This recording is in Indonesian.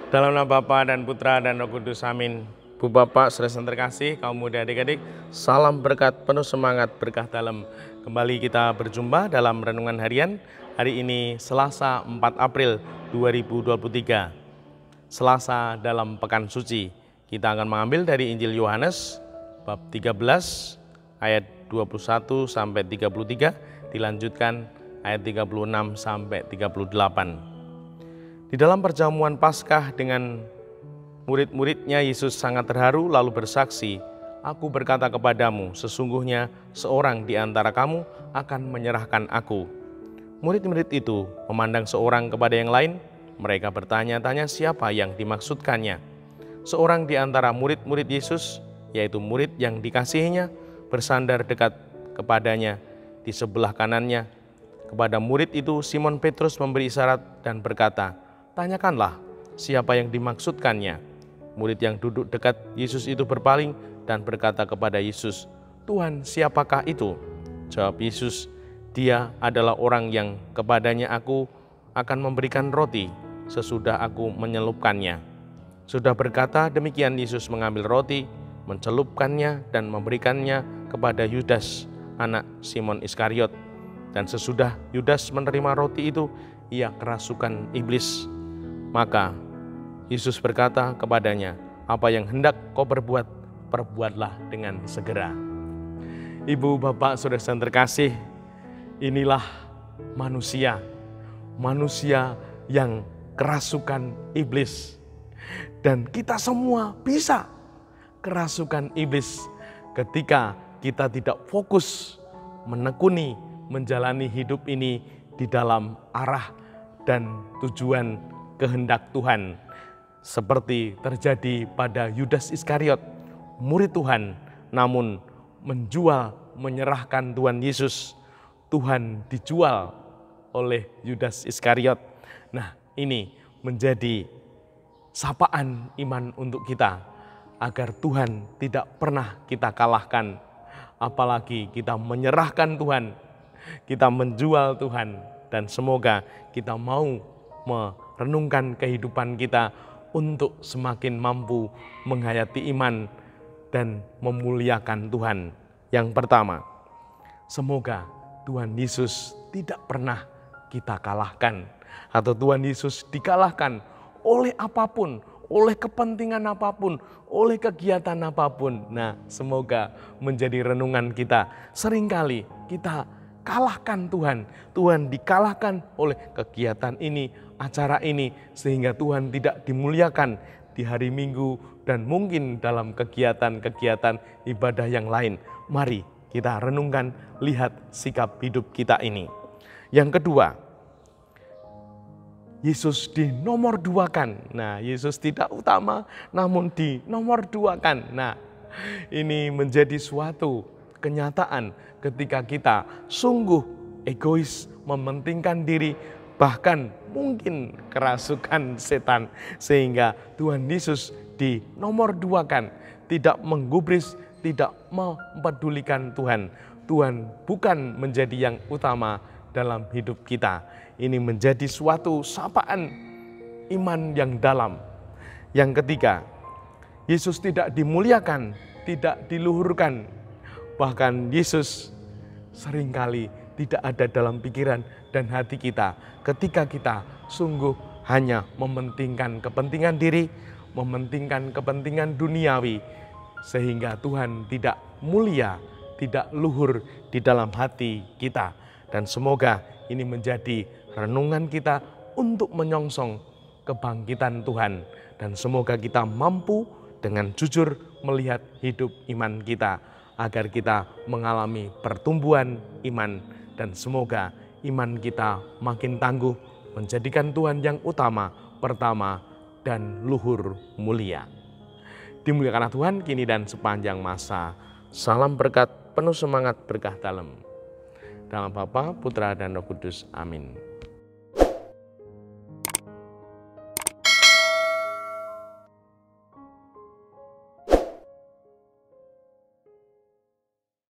Dalam nama Bapa dan Putra dan Roh Kudus, amin. Bu Bapak, saudara yang terkasih, kaum muda adik-adik, salam berkat, penuh semangat, berkah dalam. Kembali kita berjumpa dalam Renungan Harian. Hari ini Selasa 4 April 2023. Selasa dalam Pekan Suci. Kita akan mengambil dari Injil Yohanes bab 13 ayat 21 sampai 33, dilanjutkan ayat 36 sampai 38. Di dalam perjamuan Paskah dengan murid-muridnya, Yesus sangat terharu lalu bersaksi, "Aku berkata kepadamu, sesungguhnya seorang di antara kamu akan menyerahkan aku." Murid-murid itu memandang seorang kepada yang lain, mereka bertanya-tanya siapa yang dimaksudkannya. Seorang di antara murid-murid Yesus, yaitu murid yang dikasihinya, bersandar dekat kepadanya di sebelah kanannya. Kepada murid itu Simon Petrus memberi isyarat dan berkata, "Tanyakanlah siapa yang dimaksudkannya." Murid yang duduk dekat Yesus itu berpaling dan berkata kepada Yesus, "Tuhan, siapakah itu?" Jawab Yesus, "Dia adalah orang yang kepadanya aku akan memberikan roti sesudah aku menyelupkannya." Sudah berkata demikian, Yesus mengambil roti, mencelupkannya dan memberikannya kepada Yudas, anak Simon Iskariot. Dan sesudah Yudas menerima roti itu, ia kerasukan iblis. Maka Yesus berkata kepadanya, "Apa yang hendak kau perbuat, perbuatlah dengan segera." Ibu, Bapak, saudara yang terkasih, inilah manusia yang kerasukan iblis. Dan kita semua bisa kerasukan iblis ketika kita tidak fokus menekuni menjalani hidup ini di dalam arah dan tujuan kehendak Tuhan, seperti terjadi pada Yudas Iskariot, murid Tuhan, namun menyerahkan Tuhan Yesus. Tuhan dijual oleh Yudas Iskariot. Nah, ini menjadi sapaan iman untuk kita, agar Tuhan tidak pernah kita kalahkan, apalagi kita menyerahkan Tuhan, kita menjual Tuhan, dan semoga kita mau merenungkan kehidupan kita untuk semakin mampu menghayati iman dan memuliakan Tuhan. Yang pertama, semoga Tuhan Yesus tidak pernah kita kalahkan, atau Tuhan Yesus dikalahkan oleh apapun, oleh kepentingan apapun, oleh kegiatan apapun. Nah, semoga menjadi renungan kita. Seringkali kita kalahkan Tuhan. Tuhan dikalahkan oleh kegiatan ini, acara ini, sehingga Tuhan tidak dimuliakan di hari Minggu dan mungkin dalam kegiatan-kegiatan ibadah yang lain. Mari kita renungkan, lihat sikap hidup kita ini. Yang kedua, Yesus dinomorduakan. Nah, Yesus tidak utama, namun dinomorduakan. Nah, ini menjadi suatu kenyataan ketika kita sungguh egois, mementingkan diri, bahkan mungkin kerasukan setan, sehingga Tuhan Yesus dinomorduakan, tidak menggubris, tidak mempedulikan Tuhan. Tuhan bukan menjadi yang utama dalam hidup kita. Ini menjadi suatu sapaan iman yang dalam. Yang ketiga, Yesus tidak dimuliakan, tidak diluhurkan. Bahkan Yesus seringkali tidak ada dalam pikiran dan hati kita ketika kita sungguh hanya mementingkan kepentingan diri, mementingkan kepentingan duniawi, sehingga Tuhan tidak mulia, tidak luhur di dalam hati kita. Dan semoga ini menjadi renungan kita untuk menyongsong kebangkitan Tuhan. Dan semoga kita mampu dengan jujur melihat hidup iman kita, agar kita mengalami pertumbuhan iman. Dan semoga iman kita makin tangguh, menjadikan Tuhan yang utama, pertama, dan luhur mulia. Dimuliakanlah Tuhan kini dan sepanjang masa. Salam berkat, penuh semangat, berkah dalam. Dalam Bapa, Putra, dan Roh Kudus. Amin.